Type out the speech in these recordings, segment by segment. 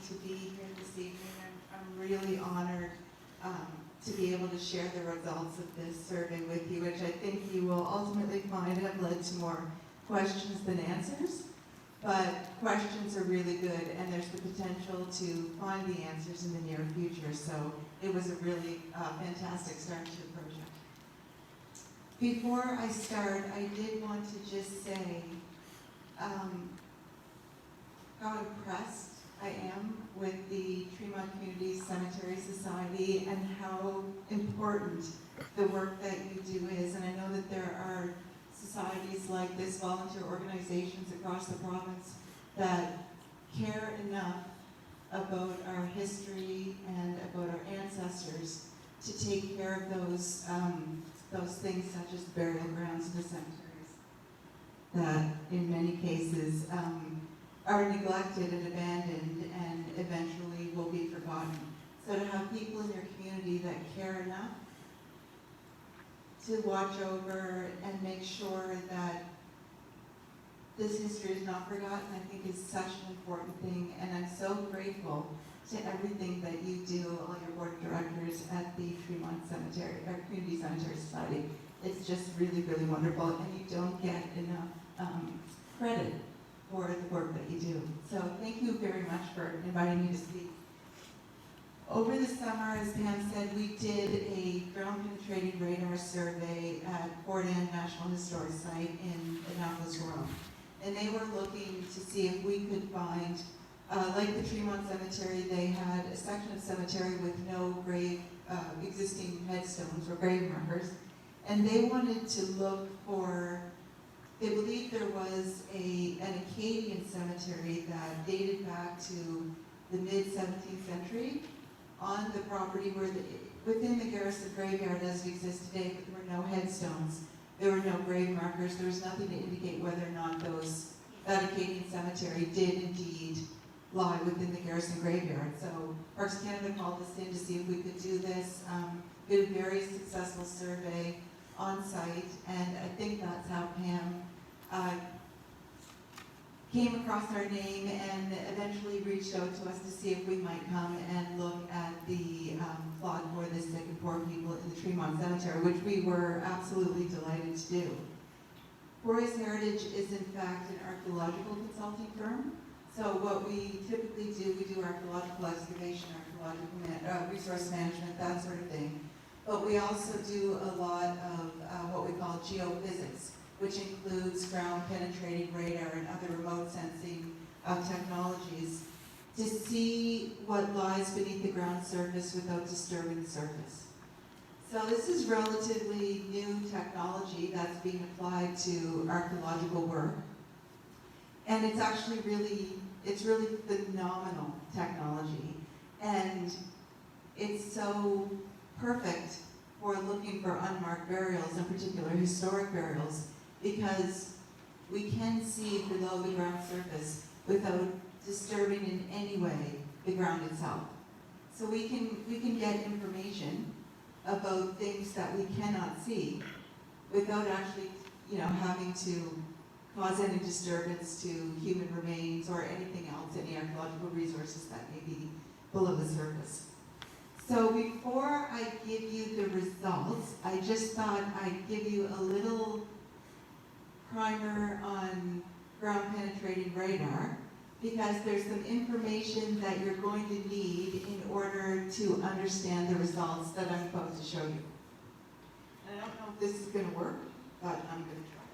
to be here this evening. I'm really honored to be able to share the results of this survey with you, which I think you will ultimately find have led to more questions than answers. But questions are really good, and there's the potential to find the answers in the near future. So it was a really fantastic start to the project. Before I start, I did want to just say how impressed I am with the Tremont Community Cemetery Society and how important the work that you do is. And I know that there are societies like this, volunteer organizations across the province that care enough about our history and about our ancestors to take care of those things such as burial grounds in the cemeteries that in many cases are neglected and abandoned and eventually will be forgotten. So to have people in your community that care enough to watch over and make sure that this history is not forgotten, I think is such an important thing. And I'm so grateful to everything that you do, all your board of directors at the Tremont Cemetery, or Community Cemetery Society. It's just really, really wonderful, and you don't get enough credit for the work that you do. So thank you very much for inviting me to speak. Over the summer, as Pam said, we did a ground-penetrating radar survey at Fort Anne National Historic Site in Annapolis, Rome. And they were looking to see if we could find, like the Tremont Cemetery, they had a section of cemetery with no grave, existing headstones or grave markers. And they wanted to look for, they believed there was an Acadian cemetery that dated back to the mid-17th century on the property where within the Garrison graveyard as it exists today, but there were no headstones. There were no grave markers. There was nothing to indicate whether or not that Acadian cemetery did indeed lie within the Garrison graveyard. So Parks Canada called us in to see if we could do this. We did a very successful survey on site, and I think that's how Pam came across our name and eventually reached out to us to see if we might come and look at the plot for the sick and poor people in the Tremont Cemetery, which we were absolutely delighted to do. Forest Heritage is in fact an archaeological consulting firm. So what we typically do, we do archaeological excavation, archaeological resource management, that sort of thing. But we also do a lot of what we call geophysics, which includes ground-penetrating radar and other remote sensing technologies to see what lies beneath the ground surface without disturbing the surface. So this is relatively new technology that's being applied to archaeological work. And it's actually really phenomenal technology. And it's so perfect for looking for unmarked burials, in particular historic burials, because we can see below the ground surface without disturbing in any way the ground itself. So we can get information about things that we cannot see without actually, having to cause any disturbance to human remains or anything else, any archaeological resources that may be below the surface. So before I give you the results, I just thought I'd give you a little primer on ground-penetrating radar, because there's some information that you're going to need in order to understand the results that I'm about to show you. And I don't know if this is going to work, but I'm going to try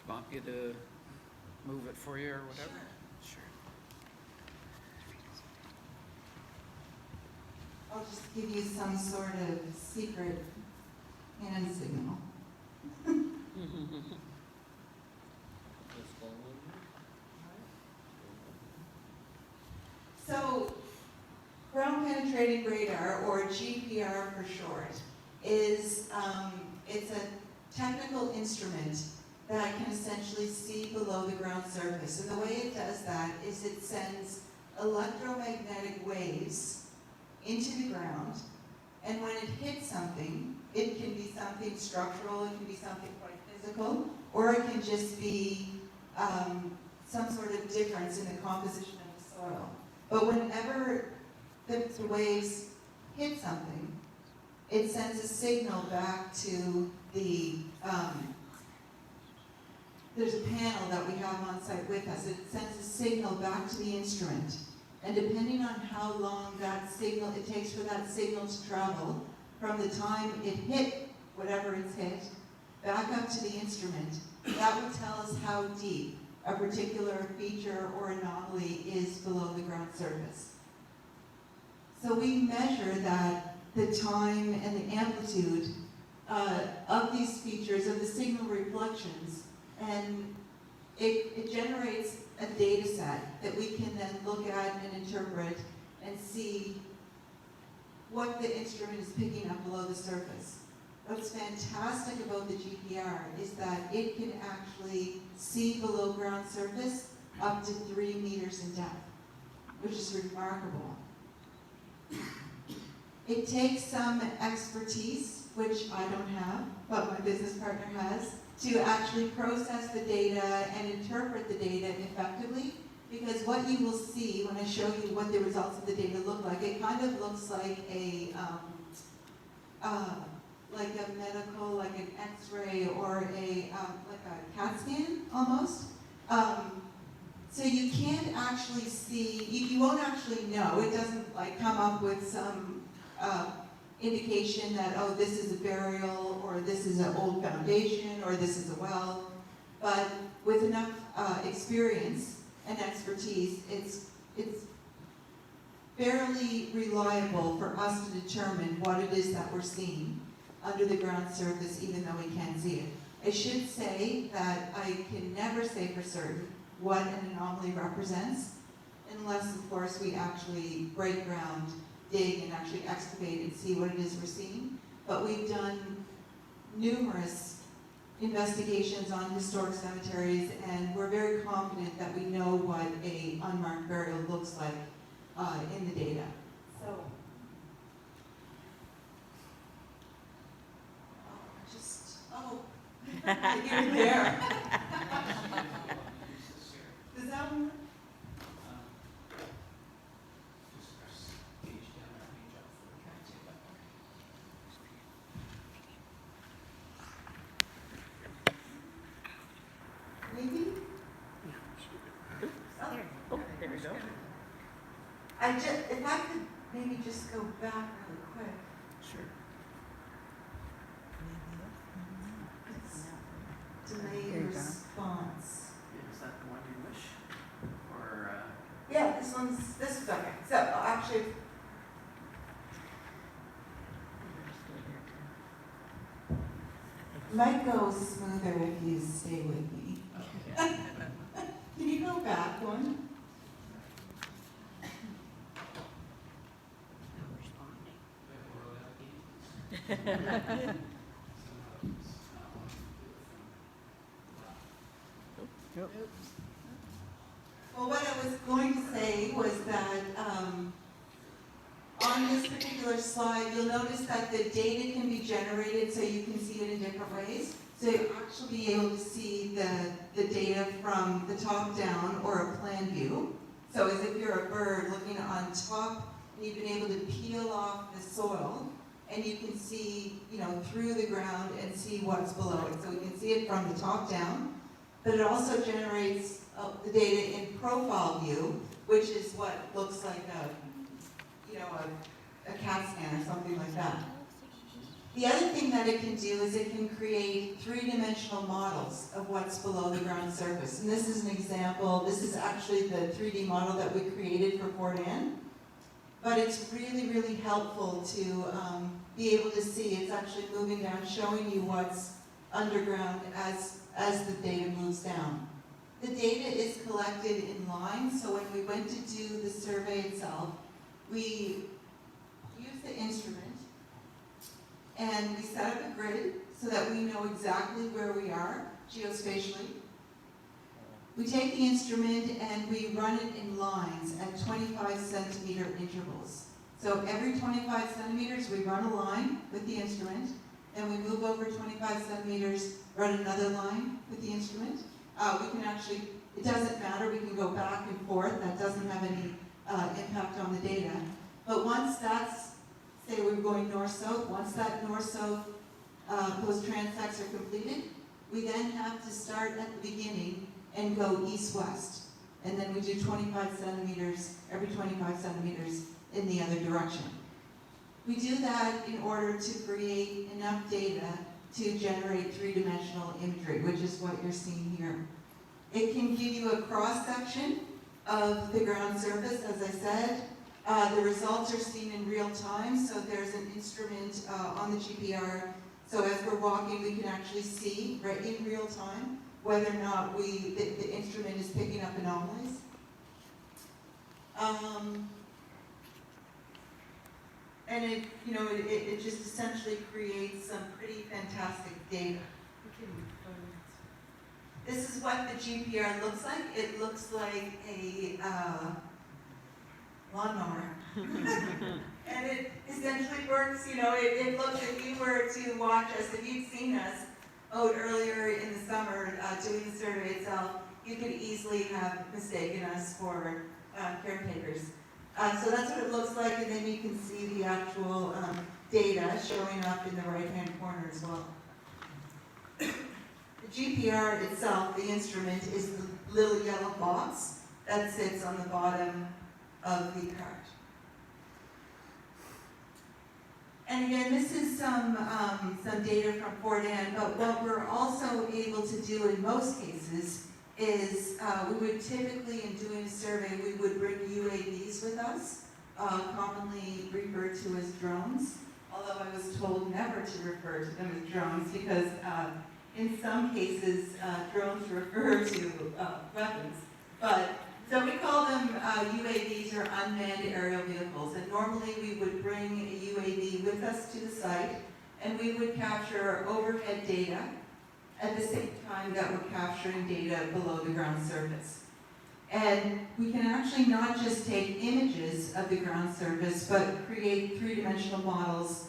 it. Want you to move it for you or whatever? Sure. I'll just give you some sort of secret hand signal. So, ground-penetrating radar, or GPR for short, is it's a technical instrument that can essentially see below the ground surface. And the way it does that is it sends electromagnetic waves into the ground, and when it hits something, it can be something structural, it can be something quite physical, or it can just be some sort of difference in the composition of the soil. But whenever the waves hit something, it sends a signal back to the, there's a panel that we have on site with us. It sends a signal back to the instrument. And depending on how long that signal, it takes for that signal to travel, from the time it hit whatever it's hit, back up to the instrument, that would tell us how deep a particular feature or anomaly is below the ground surface. So we measure that the time and the amplitude of these features, of the signal reflections, and it generates a data set that we can then look at and interpret and see what the instrument is picking up below the surface. What's fantastic about the GPR is that it can actually see below ground surface up to 3 meters in depth, which is remarkable. It takes some expertise, which I don't have, but my business partner has, to actually process the data and interpret the data effectively. Because what you will see when I show you what the results of the data look like, it kind of looks like a medical, like an X-ray or like a CAT scan almost. So you can't actually see, you won't actually know. It doesn't like come up with some indication that, oh, this is a burial, or this is an old foundation, or this is a well. But with enough experience and expertise, it's fairly reliable for us to determine what it is that we're seeing under the ground surface, even though we can't see it. I should say that I can never say for certain what an anomaly represents, unless, of course, we actually break ground, dig, and actually excavate and see what it is we're seeing. But we've done numerous investigations on historic cemeteries, and we're very confident that we know what a unmarked burial looks like in the data. So, here and there. Does that one? Maybe? Oh, there we go. If I could maybe just go back really quick. Sure. Delayed response. Is that the one you wish? Or, Yeah, this is okay. So actually, might go smoother if you stay with me. okay. Can you go back one? Well, what I was going to say was that on this particular slide, you'll notice that the data can be generated so you can see it in different ways. So you'll actually be able to see the data from the top down or a plan view. So as if you're a bird looking on top, and you've been able to peel off the soil, and you can see, through the ground and see what's below it. So we can see it from the top down, but it also generates the data in profile view, which is what looks like a CAT scan or something like that. The other thing that it can do is it can create three-dimensional models of what's below the ground surface. And this is an example. This is actually the 3D model that we created for Fort Anne. But it's really, really helpful to be able to see. It's actually moving down, showing you what's underground as the data moves down. The data is collected in lines, so when we went to do the survey itself, we used the instrument and we set up a grid so that we know exactly where we are geospatially. We take the instrument and we run it in lines at 25 centimeter intervals. So every 25 centimeters we run a line with the instrument, then we move over 25 centimeters, run another line with the instrument, we can actually, it doesn't matter, we can go back and forth, that doesn't have any impact on the data. But once that's, say we're going north-south, once that north-south, those transects are completed, we then have to start at the beginning and go east-west. And then we do 25 centimeters, every 25 centimeters in the other direction. We do that in order to create enough data to generate three-dimensional imagery, which is what you're seeing here. It can give you a cross-section of the ground surface, as I said. The results are seen in real time, so there's an instrument on the GPR. So as we're walking, we can actually see, right in real time, whether or not the instrument is picking up anomalies. And it just essentially creates some pretty fantastic data. This is what the GPR looks like. It looks like a lawnmower. And it essentially works, it looks, if you were to watch us, if you'd seen us out earlier in the summer doing the survey itself, you could easily have mistaken us for caretakers. So that's what it looks like, and then you can see the actual data showing up in the right-hand corner as well. The GPR itself, the instrument, is the little yellow box that sits on the bottom of the cart. And again, this is some data from Fort Anne, but what we're also able to do in most cases is we would typically, in doing a survey, we would bring UAVs with us, commonly referred to as drones, although I was told never to refer to them as drones because in some cases drones refer to weapons. So we call them UAVs, or unmanned aerial vehicles, and normally we would bring a UAV with us to the site and we would capture overhead data at the same time that we're capturing data below the ground surface. And we can actually not just take images of the ground surface, but create three-dimensional models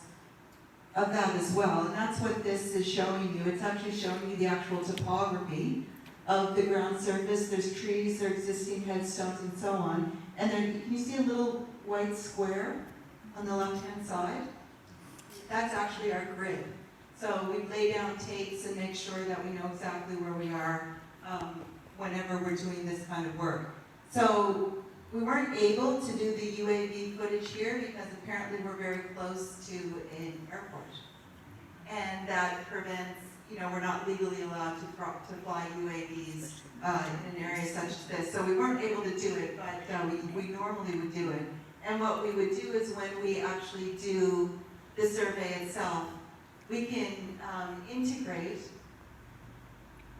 of that as well. And that's what this is showing you. It's actually showing you the actual topography of the ground surface. There's trees, there are existing headstones, and so on. And then, can you see a little white square on the left-hand side? That's actually our grid. So we lay down tapes and make sure that we know exactly where we are whenever we're doing this kind of work. So we weren't able to do the UAV footage here because apparently we're very close to an airport. And that prevents, we're not legally allowed to fly UAVs in an area such as this. So we weren't able to do it, but we normally would do it. And what we would do is when we actually do the survey itself, we can integrate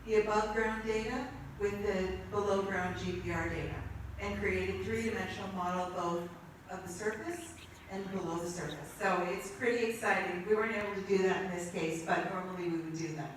the above ground data with the below ground GPR data and create a three-dimensional model both of the surface and below the surface. So it's pretty exciting. We weren't able to do that in this case, but normally we would do that.